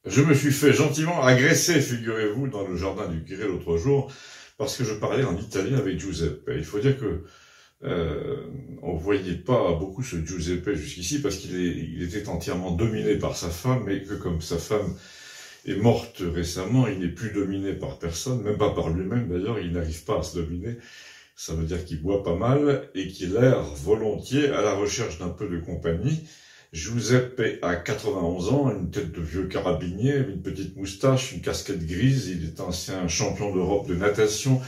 Je me suis fait gentiment agresser, figurez-vous, dans le jardin du curé l'autre jour, parce que je parlais en italien avec Giuseppe. Il faut dire que on voyait pas beaucoup ce Giuseppe jusqu'ici, parce qu'il était entièrement dominé par sa femme, et que comme sa femme est morte récemment, il n'est plus dominé par personne, même pas par lui-même d'ailleurs, il n'arrive pas à se dominer. Ça veut dire qu'il boit pas mal et qu'il erre volontiers à la recherche d'un peu de compagnie. Giuseppe a 91 ans, une tête de vieux carabinier, une petite moustache, une casquette grise. Il est ancien champion d'Europe de natation.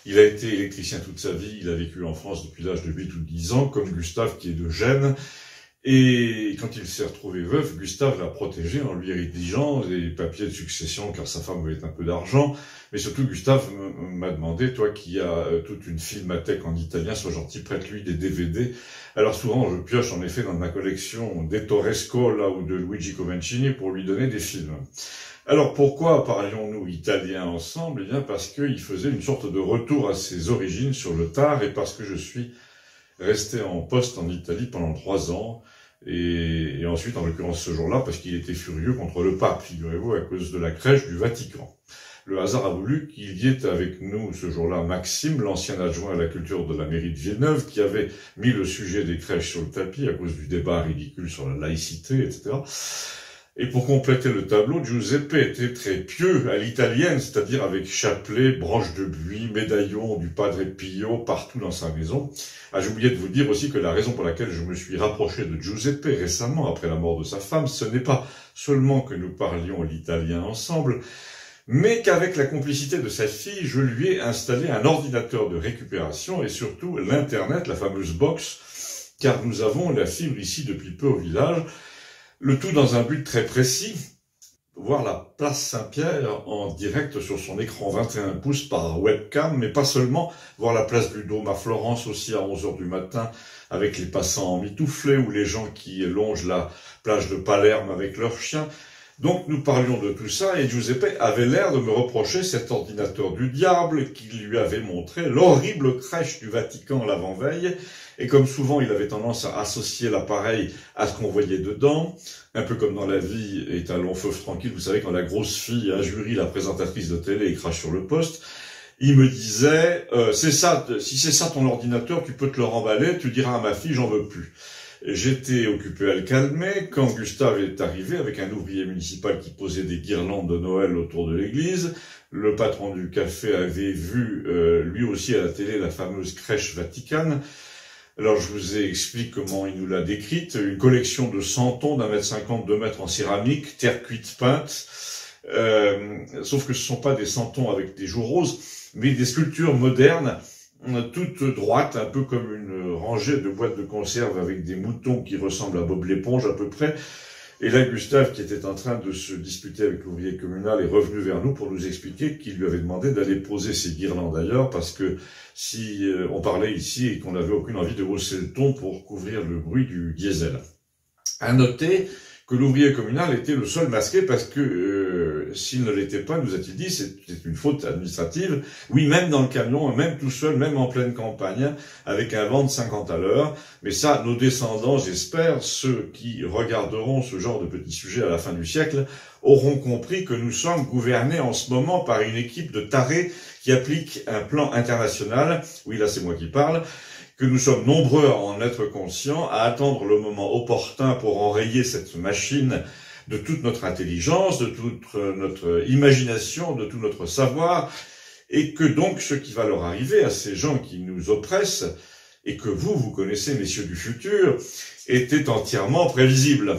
Il a été électricien toute sa vie. Il a vécu en France depuis l'âge de 8 ou 10 ans, comme Gustave qui est de Gênes. Et quand il s'est retrouvé veuf, Gustave l'a protégé en lui rédigeant les papiers de succession, car sa femme voulait un peu d'argent. Mais surtout, Gustave m'a demandé, toi qui as toute une filmathèque en italien, sois gentil, prête-lui des DVD. Alors souvent, je pioche en effet dans ma collection d'Ettore Scola ou de Luigi Comencini pour lui donner des films. Alors pourquoi parlions-nous italien ensemble? Eh bien parce qu'il faisait une sorte de retour à ses origines sur le tard, et parce que je suis resté en poste en Italie pendant 3 ans, et ensuite, en l'occurrence ce jour-là, parce qu'il était furieux contre le pape, figurez-vous, à cause de la crèche du Vatican. Le hasard a voulu qu'il y ait avec nous ce jour-là Maxime, l'ancien adjoint à la culture de la mairie de Villeneuve, qui avait mis le sujet des crèches sur le tapis à cause du débat ridicule sur la laïcité, etc. Et pour compléter le tableau, Giuseppe était très pieux à l'italienne, c'est-à-dire avec chapelet, branche de buis, médaillon du Padre Pio partout dans sa maison. Ah, j'ai oublié de vous dire aussi que la raison pour laquelle je me suis rapproché de Giuseppe récemment, après la mort de sa femme, ce n'est pas seulement que nous parlions l'italien ensemble, mais qu'avec la complicité de sa fille, je lui ai installé un ordinateur de récupération et surtout l'Internet, la fameuse box, car nous avons la fibre ici depuis peu au village. Le tout dans un but très précis, voir la place Saint-Pierre en direct sur son écran 21 pouces par webcam, mais pas seulement, voir la place du Dôme à Florence aussi à 11 h du matin, avec les passants en mitouflé ou les gens qui longent la plage de Palerme avec leurs chiens. Donc nous parlions de tout ça, et Giuseppe avait l'air de me reprocher cet ordinateur du diable qui lui avait montré l'horrible crèche du Vatican l'avant-veille, et comme souvent il avait tendance à associer l'appareil à ce qu'on voyait dedans, un peu comme dans La vie est un long feu tranquille, vous savez, quand la grosse fille injurie la présentatrice de télé et crache sur le poste, il me disait c'est ça, si c'est ça ton ordinateur, tu peux te le remballer, tu diras à ma fille j'en veux plus. J'étais occupé à le calmer quand Gustave est arrivé avec un ouvrier municipal qui posait des guirlandes de Noël autour de l'église. Le patron du café avait vu lui aussi à la télé la fameuse crèche vaticane. Alors je vous explique comment il nous l'a décrite. Une collection de santons d'1,50 m, 2 mètres en céramique, terre cuite peinte. Sauf que ce ne sont pas des santons avec des joues roses, mais des sculptures modernes, toute droite, un peu comme une rangée de boîtes de conserve avec des moutons qui ressemblent à Bob l'éponge à peu près. Et là, Gustave, qui était en train de se disputer avec l'ouvrier communal, est revenu vers nous pour nous expliquer qu'il lui avait demandé d'aller poser ses guirlandes ailleurs, parce que si on parlait ici et qu'on n'avait aucune envie de hausser le ton pour couvrir le bruit du diesel. À noter que l'ouvrier communal était le seul masqué parce que s'il ne l'était pas, nous a-t-il dit, c'était une faute administrative. Oui, même dans le camion, même tout seul, même en pleine campagne, avec un vent de 50 à l'heure. Mais ça, nos descendants, j'espère, ceux qui regarderont ce genre de petits sujets à la fin du siècle, auront compris que nous sommes gouvernés en ce moment par une équipe de tarés qui applique un plan international. Oui, là, c'est moi qui parle. Que nous sommes nombreux à en être conscients, à attendre le moment opportun pour enrayer cette machine de toute notre intelligence, de toute notre imagination, de tout notre savoir, et que donc ce qui va leur arriver à ces gens qui nous oppressent, et que vous connaissez, messieurs du futur, était entièrement prévisible.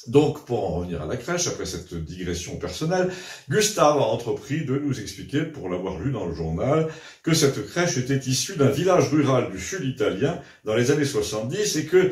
Donc, pour en revenir à la crèche, après cette digression personnelle, Gustave a entrepris de nous expliquer, pour l'avoir lu dans le journal, que cette crèche était issue d'un village rural du sud italien dans les années 70 et que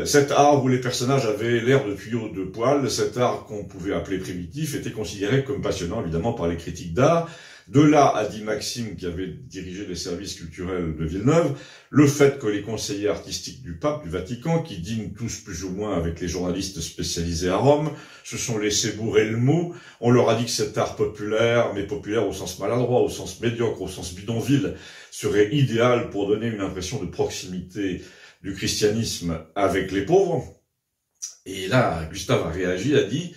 cet art où les personnages avaient l'air de tuyaux de poils, cet art qu'on pouvait appeler primitif, était considéré comme passionnant, évidemment, par les critiques d'art. De là, a dit Maxime, qui avait dirigé les services culturels de Villeneuve, le fait que les conseillers artistiques du pape, du Vatican, qui dînent tous plus ou moins avec les journalistes spécialisés à Rome, se sont laissés bourrer le mot. On leur a dit que cet art populaire, mais populaire au sens maladroit, au sens médiocre, au sens bidonville, serait idéal pour donner une impression de proximité du christianisme avec les pauvres. Et là, Gustave a réagi, a dit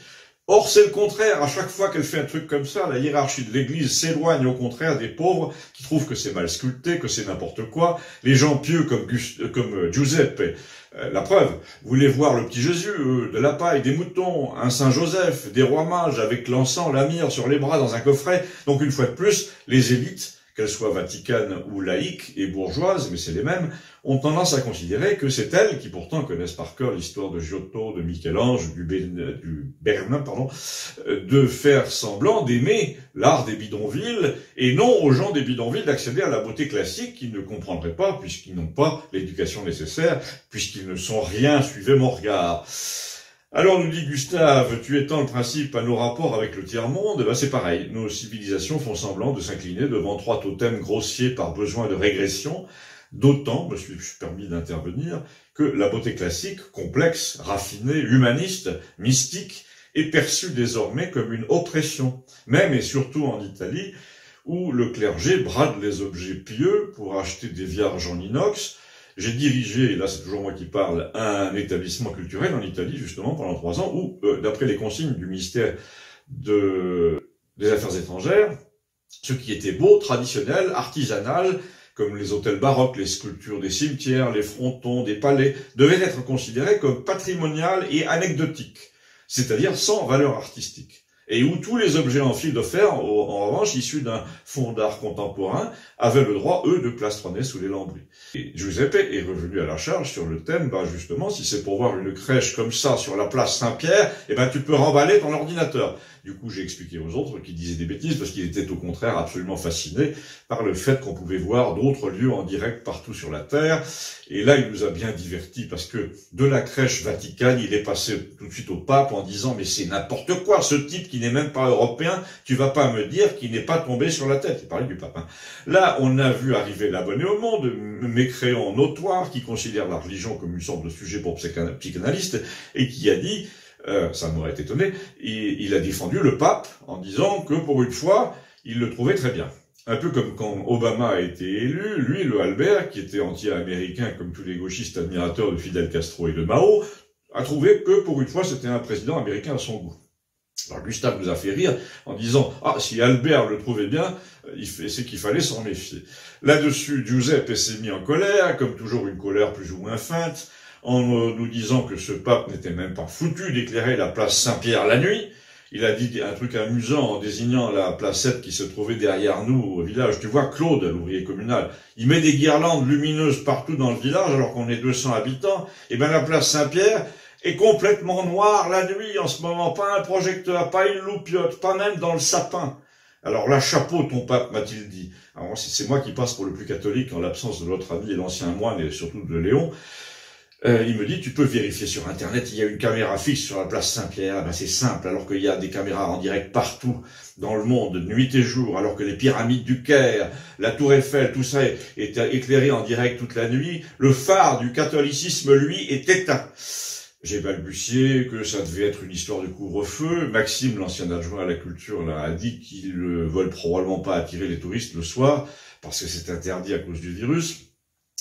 Or, c'est le contraire. À chaque fois qu'elle fait un truc comme ça, la hiérarchie de l'Église s'éloigne au contraire des pauvres qui trouvent que c'est mal sculpté, que c'est n'importe quoi. Les gens pieux comme Giuseppe, la preuve, voulaient voir le petit Jésus, de la paille, des moutons, un Saint Joseph, des rois mages avec l'encens, la myrrhe sur les bras dans un coffret. Donc une fois de plus, les élites, qu'elles soient vaticanes ou laïques et bourgeoises, mais c'est les mêmes, ont tendance à considérer que c'est elles qui pourtant connaissent par cœur l'histoire de Giotto, de Michel-Ange, du Bernin, de faire semblant d'aimer l'art des bidonvilles et non aux gens des bidonvilles d'accéder à la beauté classique qu'ils ne comprendraient pas puisqu'ils n'ont pas l'éducation nécessaire, puisqu'ils ne sont rien, suivez mon regard. Alors, nous dit Gustave, tu étends le principe à nos rapports avec le tiers-monde, ben c'est pareil. Nos civilisations font semblant de s'incliner devant 3 totems grossiers par besoin de régression. D'autant, me suis-je permis d'intervenir, que la beauté classique, complexe, raffinée, humaniste, mystique, est perçue désormais comme une oppression. Même et surtout en Italie, où le clergé brade les objets pieux pour acheter des vierges en inox. J'ai dirigé, et là c'est toujours moi qui parle, un établissement culturel en Italie, justement, pendant 3 ans, où, d'après les consignes du ministère des Affaires étrangères, ce qui était beau, traditionnel, artisanal, comme les hôtels baroques, les sculptures des cimetières, les frontons des palais, devait être considéré comme patrimonial et anecdotique, c'est-à-dire sans valeur artistique. Et où tous les objets en fil de fer, en revanche, issus d'un fonds d'art contemporain, avaient le droit, eux, de plastronner sous les lambris. Et Giuseppe est revenu à la charge sur le thème, justement, si c'est pour voir une crèche comme ça sur la place Saint-Pierre, tu peux remballer ton ordinateur. Du coup, j'ai expliqué aux autres qui disaient des bêtises parce qu'il était au contraire absolument fasciné par le fait qu'on pouvait voir d'autres lieux en direct partout sur la Terre. Et là, il nous a bien divertis parce que de la crèche Vaticane, il est passé tout de suite au pape en disant « Mais c'est n'importe quoi, ce type qui n'est même pas européen, tu vas pas me dire qu'il n'est pas tombé sur la tête. » Il parlait du pape. Là, on a vu arriver l'abonné au monde, mécréant notoire qui considère la religion comme une sorte de sujet pour psychanalyste et qui a dit... ça m'aurait étonné, il a défendu le pape en disant que pour une fois, il le trouvait très bien. Un peu comme quand Obama a été élu, lui, le Albert, qui était anti-américain comme tous les gauchistes admirateurs de Fidel Castro et de Mao, a trouvé que pour une fois, c'était un président américain à son goût. Alors Gustave nous a fait rire en disant « Ah, si Albert le trouvait bien, c'est qu'il fallait s'en méfier. » Là-dessus, Giuseppe s'est mis en colère, comme toujours une colère plus ou moins feinte, en nous disant que ce pape n'était même pas foutu d'éclairer la place Saint-Pierre la nuit. Il a dit un truc amusant en désignant la placette qui se trouvait derrière nous au village. Tu vois, Claude, l'ouvrier communal, il met des guirlandes lumineuses partout dans le village alors qu'on est 200 habitants. Et la place Saint-Pierre est complètement noire la nuit en ce moment. Pas un projecteur, pas une loupiote, pas même dans le sapin. Alors là, chapeau ton pape, m'a-t-il dit. Alors c'est moi qui passe pour le plus catholique en l'absence de notre ami et l'ancien moine et surtout de Léon. Il me dit, tu peux vérifier sur Internet, il y a une caméra fixe sur la place Saint-Pierre. C'est simple, alors qu'il y a des caméras en direct partout dans le monde, nuit et jour, alors que les pyramides du Caire, la Tour Eiffel, tout ça est éclairé en direct toute la nuit. Le phare du catholicisme, lui, est éteint. J'ai balbutié que ça devait être une histoire de couvre-feu. Maxime, l'ancien adjoint à la culture, là, a dit qu'ils ne veulent probablement pas attirer les touristes le soir, parce que c'est interdit à cause du virus.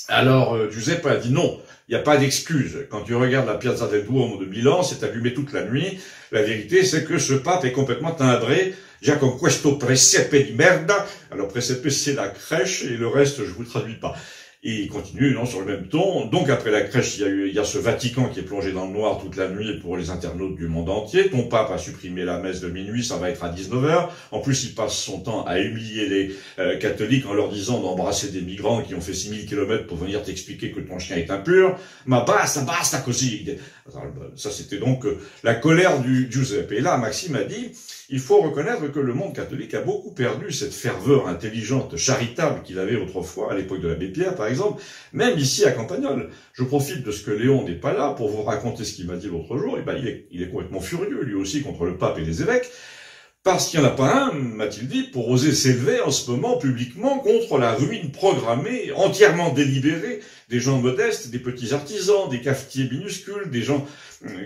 Alors, Giuseppe a dit non, il n'y a pas d'excuse. Quand tu regardes la Piazza del Duomo de Milan, c'est allumé toute la nuit. La vérité, c'est que ce pape est complètement timbré. Già con questo presepe di merda. Alors, presepe, c'est la crèche, et le reste, je vous traduis pas. Et il continue, non, sur le même ton. Donc, après la crèche, il y a ce Vatican qui est plongé dans le noir toute la nuit pour les internautes du monde entier. Ton pape a supprimé la messe de minuit, ça va être à 19h. En plus, il passe son temps à humilier les catholiques en leur disant d'embrasser des migrants qui ont fait 6000 km pour venir t'expliquer que ton chien est impur. Ma basta così. Ça, c'était donc la colère du Giuseppe. Et là, Maxime a dit, il faut reconnaître que le monde catholique a beaucoup perdu cette ferveur intelligente, charitable qu'il avait autrefois, à l'époque de l'abbé Pierre, par exemple, même ici à Campagnole. Je profite de ce que Léon n'est pas là pour vous raconter ce qu'il m'a dit l'autre jour. Il est complètement furieux, lui aussi, contre le pape et les évêques, parce qu'il n'y en a pas un, m'a-t-il dit, pour oser s'élever en ce moment publiquement contre la ruine programmée, entièrement délibérée, des gens modestes, des petits artisans, des cafetiers minuscules, des gens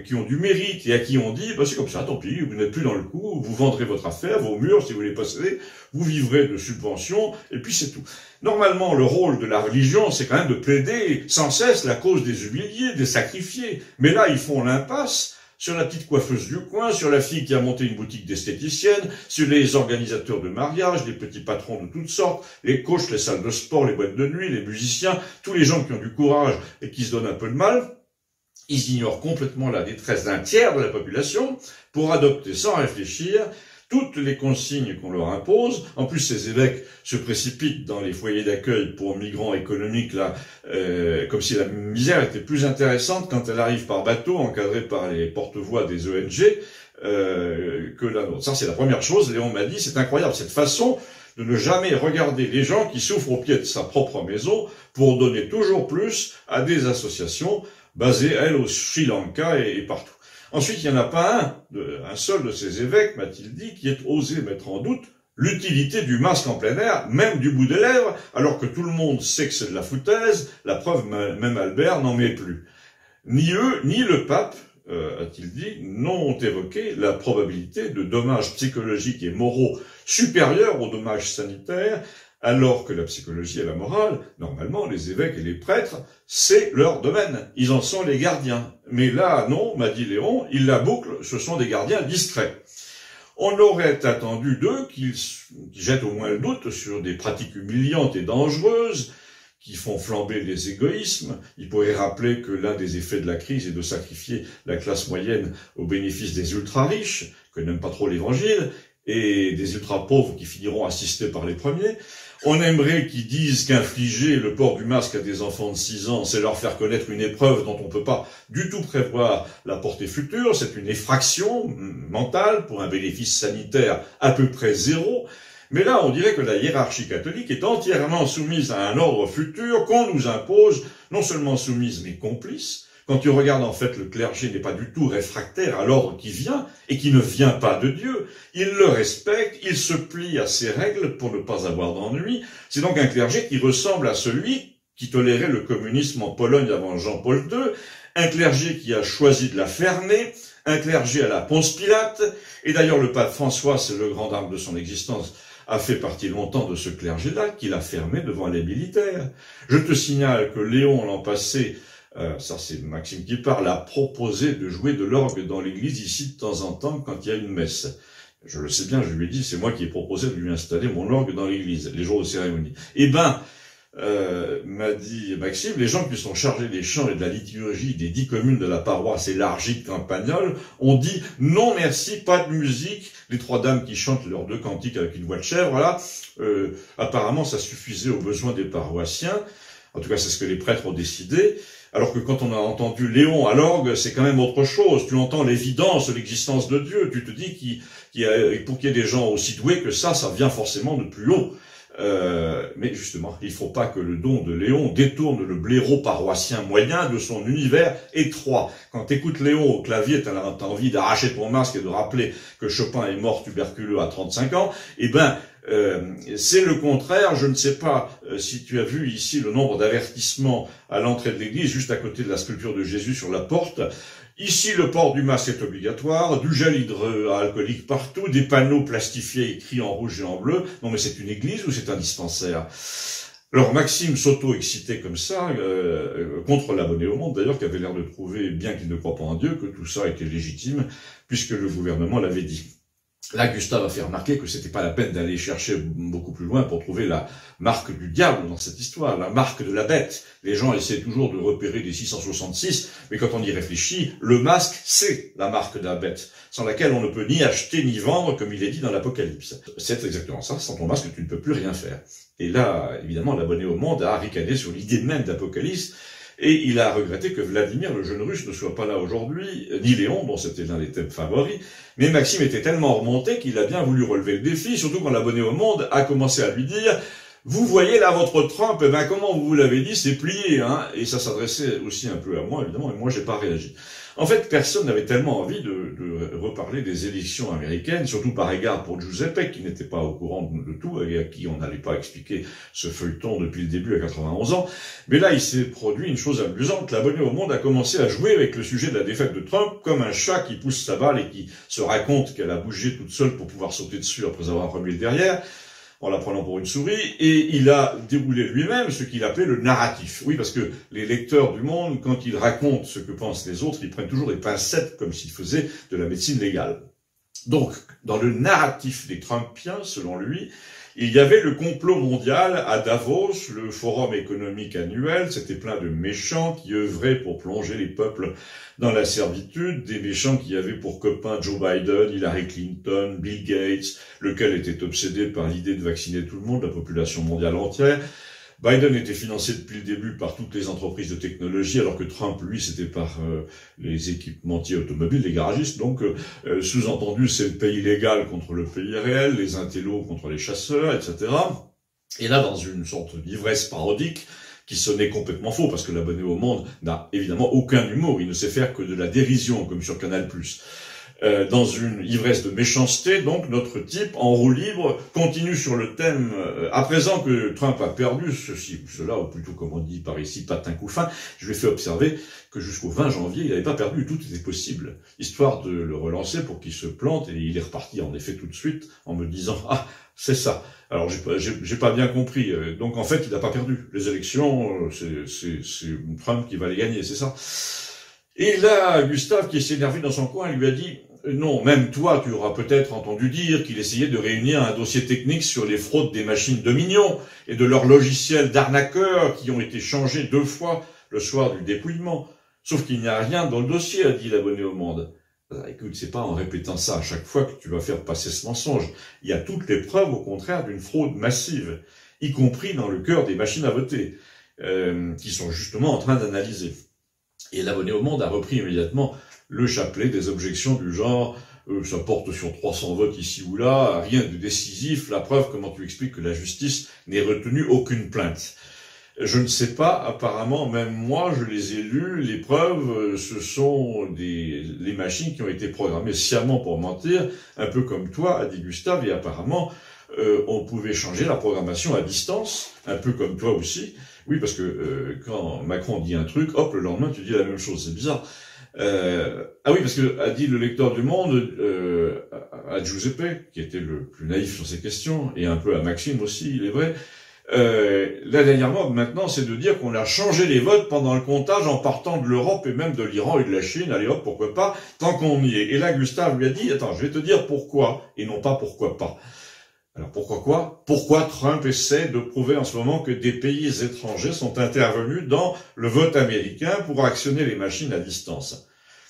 qui ont du mérite et à qui on dit c'est comme ça, tant pis, vous n'êtes plus dans le coup, vous vendrez votre affaire, vos murs, si vous les possédez, vous vivrez de subventions, et puis c'est tout. Normalement, le rôle de la religion, c'est quand même de plaider sans cesse la cause des humiliés, des sacrifiés. Mais là, ils font l'impasse sur la petite coiffeuse du coin, sur la fille qui a monté une boutique d'esthéticienne, sur les organisateurs de mariage, les petits patrons de toutes sortes, les coachs, les salles de sport, les boîtes de nuit, les musiciens, tous les gens qui ont du courage et qui se donnent un peu de mal. Ils ignorent complètement la détresse d'un tiers de la population pour adopter sans réfléchir toutes les consignes qu'on leur impose. En plus, ces évêques se précipitent dans les foyers d'accueil pour migrants économiques, là, comme si la misère était plus intéressante quand elle arrive par bateau, encadrée par les porte-voix des ONG, que la nôtre. Ça, c'est la première chose. Léon m'a dit, c'est incroyable, cette façon de ne jamais regarder les gens qui souffrent au pied de sa propre maison pour donner toujours plus à des associations basées, elles, au Sri Lanka et partout. Ensuite, il n'y en a pas un seul de ces évêques, m'a-t-il dit, qui ait osé mettre en doute l'utilité du masque en plein air, même du bout des lèvres, alors que tout le monde sait que c'est de la foutaise. La preuve, même Albert n'en met plus. Ni eux, ni le pape, a-t-il dit, n'ont évoqué la probabilité de dommages psychologiques et moraux supérieurs aux dommages sanitaires, alors que la psychologie et la morale, normalement, les évêques et les prêtres, c'est leur domaine. Ils en sont les gardiens. Mais là, non, m'a dit Léon, ils la bouclent, ce sont des gardiens discrets. On aurait attendu d'eux qu'ils jettent au moins le doute sur des pratiques humiliantes et dangereuses, qui font flamber les égoïsmes. Il pourrait rappeler que l'un des effets de la crise est de sacrifier la classe moyenne au bénéfice des ultra-riches, que n'aime pas trop l'Évangile, et des ultra-pauvres qui finiront assistés par les premiers. On aimerait qu'ils disent qu'infliger le port du masque à des enfants de 6 ans, c'est leur faire connaître une épreuve dont on ne peut pas du tout prévoir la portée future. C'est une effraction mentale pour un bénéfice sanitaire à peu près zéro. Mais là, on dirait que la hiérarchie catholique est entièrement soumise à un ordre futur qu'on nous impose, non seulement soumise, mais complice. Quand tu regardes, en fait, le clergé n'est pas du tout réfractaire à l'ordre qui vient, et qui ne vient pas de Dieu. Il le respecte, il se plie à ses règles pour ne pas avoir d'ennui. C'est donc un clergé qui ressemble à celui qui tolérait le communisme en Pologne avant Jean-Paul II, un clergé qui a choisi de la fermer, un clergé à la Ponce Pilate, et d'ailleurs le pape François, c'est le grand dame de son existence, a fait partie longtemps de ce clergé-là, qu'il a fermé devant les militaires. Je te signale que Léon, l'an passé, ça c'est Maxime qui parle, a proposé de jouer de l'orgue dans l'église ici de temps en temps quand il y a une messe. Je le sais bien, je lui ai dit, c'est moi qui ai proposé de lui installer mon orgue dans l'église, les jours de cérémonie. Eh ben, m'a dit Maxime, les gens qui sont chargés des chants et de la liturgie des 10 communes de la paroisse élargie de Campagnole ont dit non merci, pas de musique. Les 3 dames qui chantent leurs 2 cantiques avec une voix de chèvre, voilà, apparemment ça suffisait aux besoins des paroissiens. En tout cas, c'est ce que les prêtres ont décidé. Alors que quand on a entendu Léon à l'orgue, c'est quand même autre chose. Tu entends l'évidence de l'existence de Dieu. Tu te dis pour qu'il y ait des gens aussi doués que ça vient forcément de plus haut. Mais justement, il ne faut pas que le don de Léon détourne le blaireau paroissien moyen de son univers étroit. Quand tu écoutes Léon au clavier, tu as envie d'arracher ton masque et de rappeler que Chopin est mort tuberculeux à 35 ans. Eh ben, c'est le contraire. Je ne sais pas si tu as vu ici le nombre d'avertissements à l'entrée de l'église, juste à côté de la sculpture de Jésus sur la porte. Ici, le port du masque est obligatoire, du gel hydroalcoolique partout, des panneaux plastifiés écrits en rouge et en bleu. Non, mais c'est une église ou c'est un dispensaire? Alors Maxime s'auto-excitait comme ça, contre l'abonné au monde d'ailleurs, qui avait l'air de trouver, bien qu'il ne croit pas en Dieu, que tout ça était légitime, puisque le gouvernement l'avait dit. Là, Gustave a fait remarquer que c'était pas la peine d'aller chercher beaucoup plus loin pour trouver la marque du diable dans cette histoire, la marque de la bête. Les gens essaient toujours de repérer les 666, mais quand on y réfléchit, le masque, c'est la marque de la bête, sans laquelle on ne peut ni acheter ni vendre, comme il est dit dans l'Apocalypse. C'est exactement ça, sans ton masque, tu ne peux plus rien faire. Et là, évidemment, l'abonné au monde a ricané sur l'idée même d'Apocalypse, et il a regretté que Vladimir, le jeune russe, ne soit pas là aujourd'hui, ni Léon, dont c'était l'un des thèmes favoris. Mais Maxime était tellement remonté qu'il a bien voulu relever le défi, surtout quand l'abonné au monde a commencé à lui dire « Vous voyez là votre Trump, eh ben comment vous l'avez dit, c'est plié, hein ?» Et ça s'adressait aussi un peu à moi, évidemment, et moi j'ai pas réagi. En fait, personne n'avait tellement envie de reparler des élections américaines, surtout par égard pour Giuseppe, qui n'était pas au courant de tout, et à qui on n'allait pas expliquer ce feuilleton depuis le début à 91 ans. Mais là, il s'est produit une chose amusante. L'abonné au monde a commencé à jouer avec le sujet de la défaite de Trump, comme un chat qui pousse sa balle et qui se raconte qu'elle a bougé toute seule pour pouvoir sauter dessus après avoir remis le derrière. en la prenant pour une souris, et il a déroulé lui-même ce qu'il appelait le narratif. Oui, parce que les lecteurs du Monde, quand ils racontent ce que pensent les autres, ils prennent toujours des pincettes comme s'ils faisaient de la médecine légale. Donc, dans le narratif des Trumpiens, selon lui, il y avait le complot mondial à Davos, le forum économique annuel, c'était plein de méchants qui œuvraient pour plonger les peuples dans la servitude, des méchants qui avaient pour copains Joe Biden, Hillary Clinton, Bill Gates, lequel était obsédé par l'idée de vacciner tout le monde, la population mondiale entière. Biden était financé depuis le début par toutes les entreprises de technologie, alors que Trump, lui, c'était par les équipementiers automobiles, les garagistes. Donc, sous-entendu, c'est le pays légal contre le pays réel, les intellos contre les chasseurs, etc. Et là, dans une sorte d'ivresse parodique, qui sonnait complètement faux, parce que l'abonné au Monde n'a évidemment aucun humour, il ne sait faire que de la dérision, comme sur Canal+. Dans une ivresse de méchanceté, donc, notre type, en roue libre, continue sur le thème, à présent que Trump a perdu ceci ou cela, ou plutôt, comme on dit par ici, patin coup fin, je lui ai fait observer que jusqu'au 20 janvier, il n'avait pas perdu, tout était possible, histoire de le relancer pour qu'il se plante, et il est reparti, en effet, tout de suite, en me disant, ah, c'est ça. Alors, j'ai pas bien compris. Donc, en fait, il n'a pas perdu. Les élections, c'est Trump qui va les gagner, c'est ça. Et là, Gustave, qui s'est énervé dans son coin, lui a dit, non, même toi, tu auras peut-être entendu dire qu'il essayait de réunir un dossier technique sur les fraudes des machines Dominion et de leurs logiciels d'arnaqueurs qui ont été changés 2 fois le soir du dépouillement. Sauf qu'il n'y a rien dans le dossier, a dit l'abonné au Monde. Écoute, c'est pas en répétant ça à chaque fois que tu vas faire passer ce mensonge. Il y a toutes les preuves, au contraire, d'une fraude massive, y compris dans le cœur des machines à voter, qui sont justement en train d'analyser. Et l'abonné au Monde a repris immédiatement le chapelet des objections du genre ça porte sur 300 votes ici ou là, rien de décisif, la preuve, comment tu expliques que la justice n'ait retenu aucune plainte. Je ne sais pas, apparemment, même moi, je les ai lus, les preuves, ce sont les machines qui ont été programmées sciemment pour mentir, un peu comme toi, a dit Gustave, et apparemment, on pouvait changer la programmation à distance, un peu comme toi aussi. Oui, parce que quand Macron dit un truc, hop, le lendemain, tu dis la même chose, c'est bizarre. Ah oui, parce que a dit le lecteur du Monde à Giuseppe, qui était le plus naïf sur ces questions, et un peu à Maxime aussi, il est vrai, la dernière mode maintenant, c'est de dire qu'on a changé les votes pendant le comptage en partant de l'Europe et même de l'Iran et de la Chine, allez hop, pourquoi pas, tant qu'on y est. Et là, Gustave lui a dit, attends, je vais te dire pourquoi, et non pas pourquoi pas. Alors pourquoi quoi? Pourquoi Trump essaie de prouver en ce moment que des pays étrangers sont intervenus dans le vote américain pour actionner les machines à distance?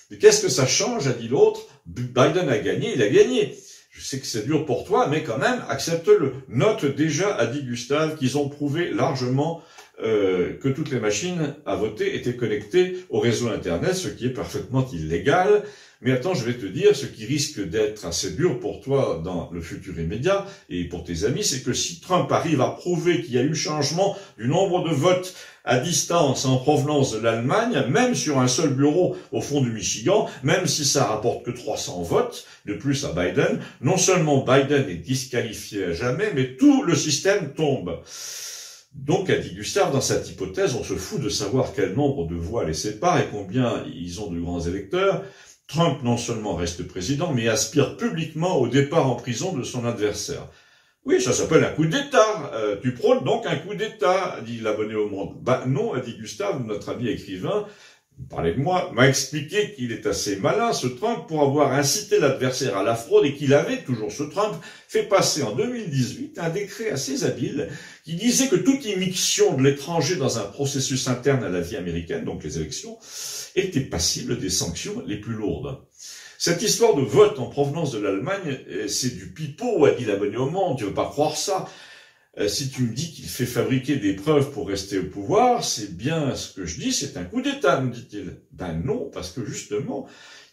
Mais qu'est-ce que ça change, a dit l'autre? Biden a gagné, il a gagné. Je sais que c'est dur pour toi, mais quand même, accepte-le. Note déjà, a dit Gustave, qu'ils ont prouvé largement que toutes les machines à voter étaient connectées au réseau Internet, ce qui est parfaitement illégal. Mais attends, je vais te dire, ce qui risque d'être assez dur pour toi dans le futur immédiat et pour tes amis, c'est que si Trump arrive à prouver qu'il y a eu changement du nombre de votes à distance en provenance de l'Allemagne, même sur un seul bureau au fond du Michigan, même si ça rapporte que 300 votes de plus à Biden, non seulement Biden est disqualifié à jamais, mais tout le système tombe. Donc, a dit Gustave, dans cette hypothèse, on se fout de savoir quel nombre de voix les sépare et combien ils ont de grands électeurs. Trump non seulement reste président, mais aspire publiquement au départ en prison de son adversaire. Oui, ça s'appelle un coup d'État. Tu prônes donc un coup d'État, dit l'abonné au Monde. Ben non, a dit Gustave, notre ami écrivain, parlait de moi, m'a expliqué qu'il est assez malin, ce Trump, pour avoir incité l'adversaire à la fraude et qu'il avait, toujours ce Trump, fait passer en 2018 un décret assez habile qui disait que toute immixtion de l'étranger dans un processus interne à la vie américaine, donc les élections, était passible des sanctions les plus lourdes. Cette histoire de vote en provenance de l'Allemagne, c'est du pipeau, a dit l'abonné au Monde, tu veux pas croire ça. Si tu me dis qu'il fait fabriquer des preuves pour rester au pouvoir, c'est bien ce que je dis, c'est un coup d'État, nous dit-il. Ben non, parce que justement,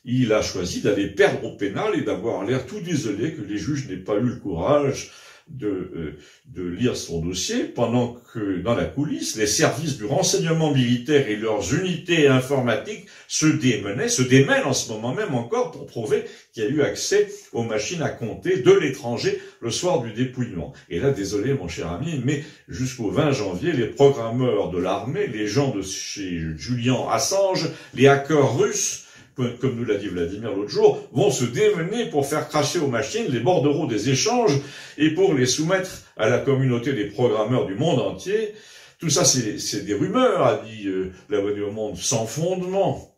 il a choisi d'aller perdre au pénal et d'avoir l'air tout désolé que les juges n'aient pas eu le courage de lire son dossier, pendant que dans la coulisse, les services du renseignement militaire et leurs unités informatiques se démènent en ce moment même encore pour prouver qu'il y a eu accès aux machines à compter de l'étranger le soir du dépouillement. Et là, désolé mon cher ami, mais jusqu'au 20 janvier, les programmeurs de l'armée, les gens de chez Julian Assange, les hackers russes, comme nous l'a dit Vladimir l'autre jour, vont se démener pour faire cracher aux machines les bordereaux des échanges et pour les soumettre à la communauté des programmeurs du monde entier. Tout ça, c'est des rumeurs, a dit l'abonné au Monde, sans fondement.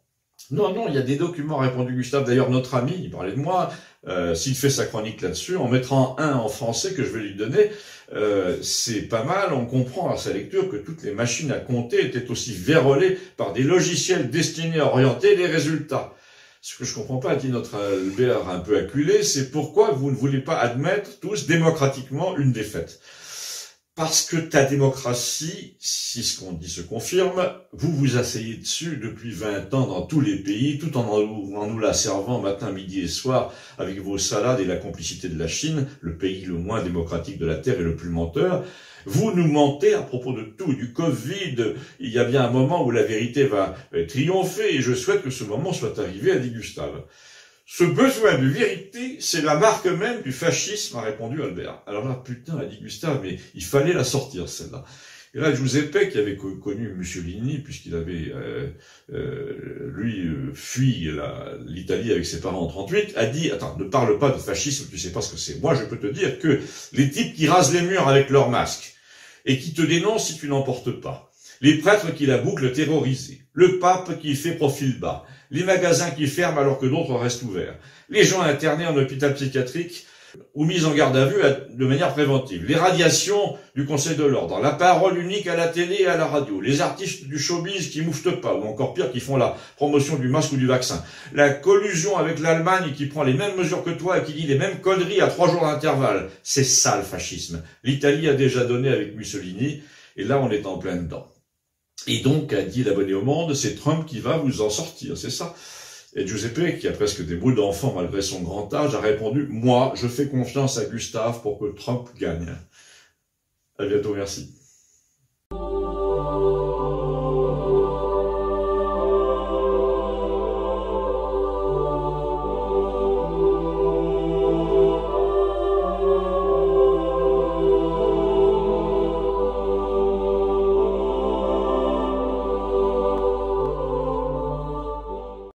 Non, non, il y a des documents, a répondu Gustave. D'ailleurs, notre ami, il parlait de moi, s'il fait sa chronique là-dessus, en mettant un en français que je vais lui donner, c'est pas mal. On comprend à sa lecture que toutes les machines à compter étaient aussi vérolées par des logiciels destinés à orienter les résultats. Ce que je comprends pas, dit notre Albert un peu acculé, c'est pourquoi vous ne voulez pas admettre tous démocratiquement une défaite. Parce que ta démocratie, si ce qu'on dit se confirme, vous vous asseyez dessus depuis 20 ans dans tous les pays, tout en nous la servant matin, midi et soir avec vos salades et la complicité de la Chine, le pays le moins démocratique de la Terre et le plus menteur. Vous nous mentez à propos de tout, du Covid. Il y a bien un moment où la vérité va triompher et je souhaite que ce moment soit arrivé, a dit Gustave. Ce besoin de vérité, c'est la marque même du fascisme, a répondu Albert. Alors là, putain, a dit Gustave, mais il fallait la sortir, celle-là. Et là, Giuseppe, qui avait connu Mussolini, puisqu'il avait, fui l'Italie avec ses parents en 38, a dit, attends, ne parle pas de fascisme, tu sais pas ce que c'est. Moi, je peux te dire que les types qui rasent les murs avec leurs masques, et qui te dénoncent si tu n'en portes pas, les prêtres qui la bouclent terrorisés, le pape qui fait profil bas, les magasins qui ferment alors que d'autres restent ouverts, les gens internés en hôpital psychiatrique ou mis en garde à vue de manière préventive, les radiations du Conseil de l'Ordre, la parole unique à la télé et à la radio, les artistes du showbiz qui mouftent pas, ou encore pire, qui font la promotion du masque ou du vaccin, la collusion avec l'Allemagne qui prend les mêmes mesures que toi et qui dit les mêmes conneries à 3 jours d'intervalle. C'est ça le fascisme. L'Italie a déjà donné avec Mussolini, et là on est en plein dedans. Et donc, a dit l'abonné au Monde, c'est Trump qui va vous en sortir, c'est ça. Et Giuseppe, qui a presque des bouts d'enfant malgré son grand âge, a répondu, moi, je fais confiance à Gustave pour que Trump gagne. À bientôt, merci.